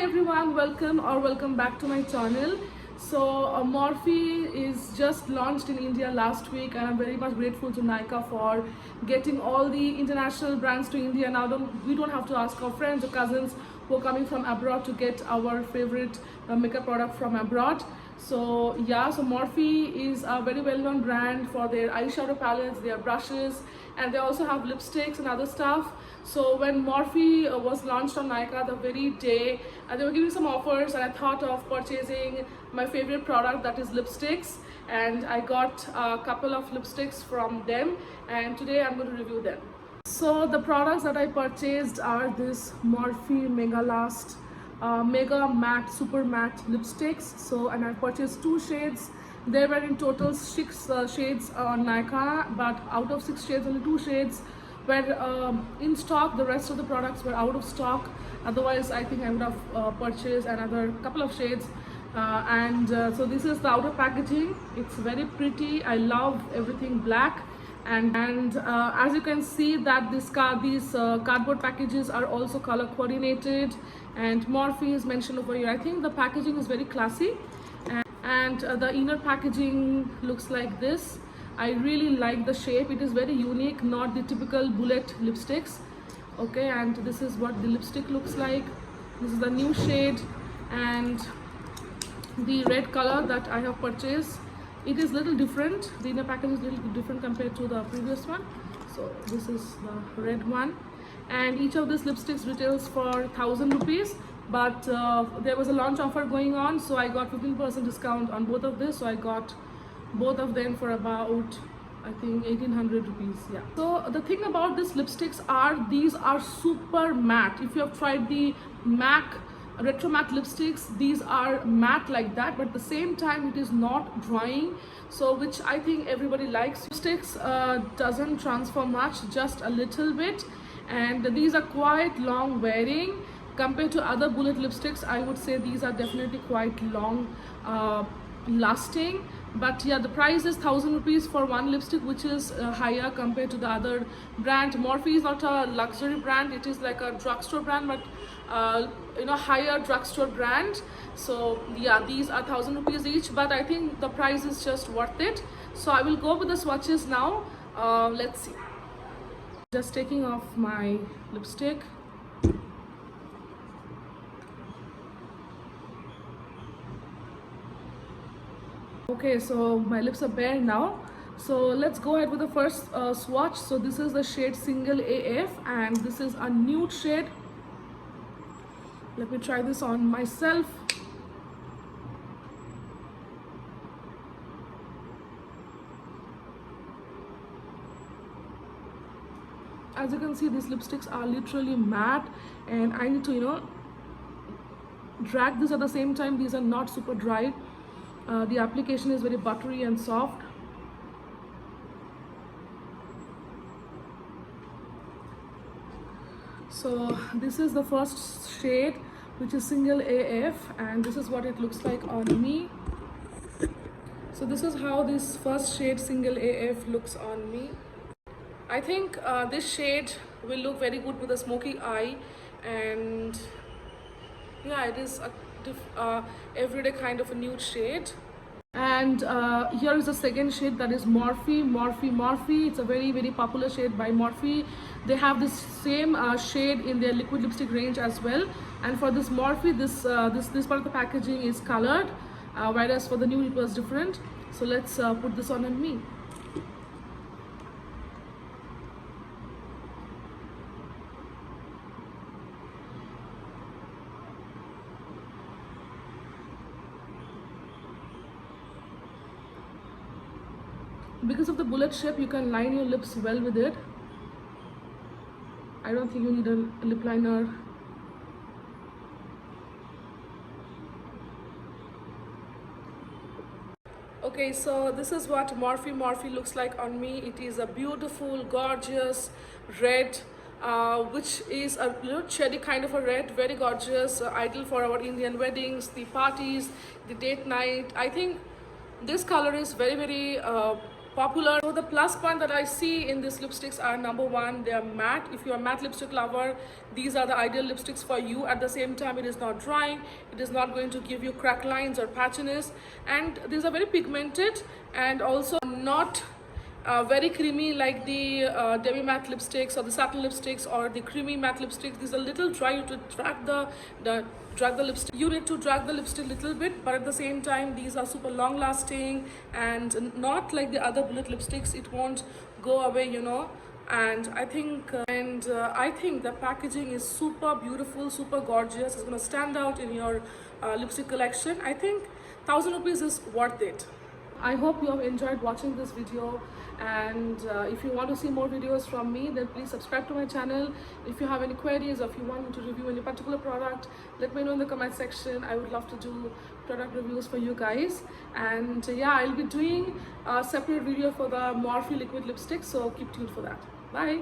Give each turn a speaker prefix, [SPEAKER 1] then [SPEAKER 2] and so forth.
[SPEAKER 1] everyone, welcome back to my channel. So Morphe is just launched in India last week, and I'm very much grateful to Nykaa for getting all the international brands to India. Now we don't have to ask our friends or cousins who are coming from abroad to get our favorite makeup product from abroad. So yeah, so Morphe is a very well-known brand for their eyeshadow palettes, their brushes, and they also have lipsticks and other stuff. So when Morphe was launched on Nykaa the very day, they were giving some offers, and I thought of purchasing my favorite product, that is lipsticks, and I got a couple of lipsticks from them, and today I'm going to review them. So the products that I purchased are this Morphe Mega Last Mega Matte Super Matte lipsticks. So, and I purchased 2 shades. There were in total 6 shades on Nykaa, but out of 6 shades, only 2 shades were in stock. The rest of the products were out of stock. Otherwise, I think I would have purchased another couple of shades. So this is the outer packaging. It's very pretty. I love everything black. And as you can see that these cardboard packages are also color coordinated, and Morphe is mentioned over here. I think the packaging is very classy, and the inner packaging looks like this. I really like the shape. It is very unique, not the typical bullet lipsticks. Okay, and this is what the lipstick looks like. This is the new shade, and the red color that I have purchased, it is little different. The inner package is little different compared to the previous one. So this is the red one, and each of these lipsticks retails for 1,000 rupees, but there was a launch offer going on, so I got 15% discount on both of this. So I got both of them for about, I think, 1,800 rupees. Yeah. So the thing about these lipsticks are, these are super matte. If you have tried the MAC retro matte lipsticks, these are matte like that, but at the same time it is not drying, so which I think everybody likes. Lipsticks doesn't transfer much, just a little bit, and these are quite long wearing compared to other bullet lipsticks. I would say these are definitely quite long lasting. But yeah, the price is 1,000 rupees for one lipstick, which is higher compared to the other brand. Morphe is not a luxury brand, it is like a drugstore brand, but higher drugstore brand. So yeah, these are 1,000 rupees each, but I think the price is just worth it. So I will go with the swatches now. Let's see. Just taking off my lipstick. Okay, so my lips are bare now, so let's go ahead with the first swatch. So this is the shade Single AF, and this is a nude shade. Let me try this on myself. As you can see, these lipsticks are literally matte, and I need to drag this at the same time. These are not super dry. The application is very buttery and soft. So this is the first shade, which is Single AF, and this is what it looks like on me. So this is how this first shade Single AF looks on me. I think this shade will look very good with a smoky eye, and yeah, it is a everyday kind of a nude shade. And here is the second shade, that is Morphe. It's a very popular shade by Morphe. They have this same shade in their liquid lipstick range as well. And for this Morphe, this part of the packaging is colored, whereas for the new it was different. So let's put this on me. Because of the bullet shape, you can line your lips well with it. I don't think you need a lip liner. Okay, so this is what Morphe looks like on me. It is a beautiful, gorgeous red, which is a cherry kind of a red, very gorgeous, ideal for our Indian weddings, the parties, the date night. I think this color is very popular. So the plus point that I see in these lipsticks are, number one, they are matte. If you are a matte lipstick lover, these are the ideal lipsticks for you. At the same time, it is not drying, it is not going to give you crack lines or patchiness, and these are very pigmented and also not very creamy like the demi matte lipsticks or the satin lipsticks or the creamy matte lipsticks. These are a little dry. You have to drag the lipstick. You need to drag the lipstick a little bit, but at the same time, these are super long lasting and not like the other bullet lipsticks. It won't go away, you know. And I think the packaging is super beautiful, super gorgeous. It's gonna stand out in your lipstick collection. I think 1,000 rupees is worth it. I hope you have enjoyed watching this video, and if you want to see more videos from me, then please subscribe to my channel. If you have any queries or if you want me to review any particular product, let me know in the comment section. I would love to do product reviews for you guys. And yeah, I'll be doing a separate video for the Morphe liquid lipstick, so keep tuned for that. Bye.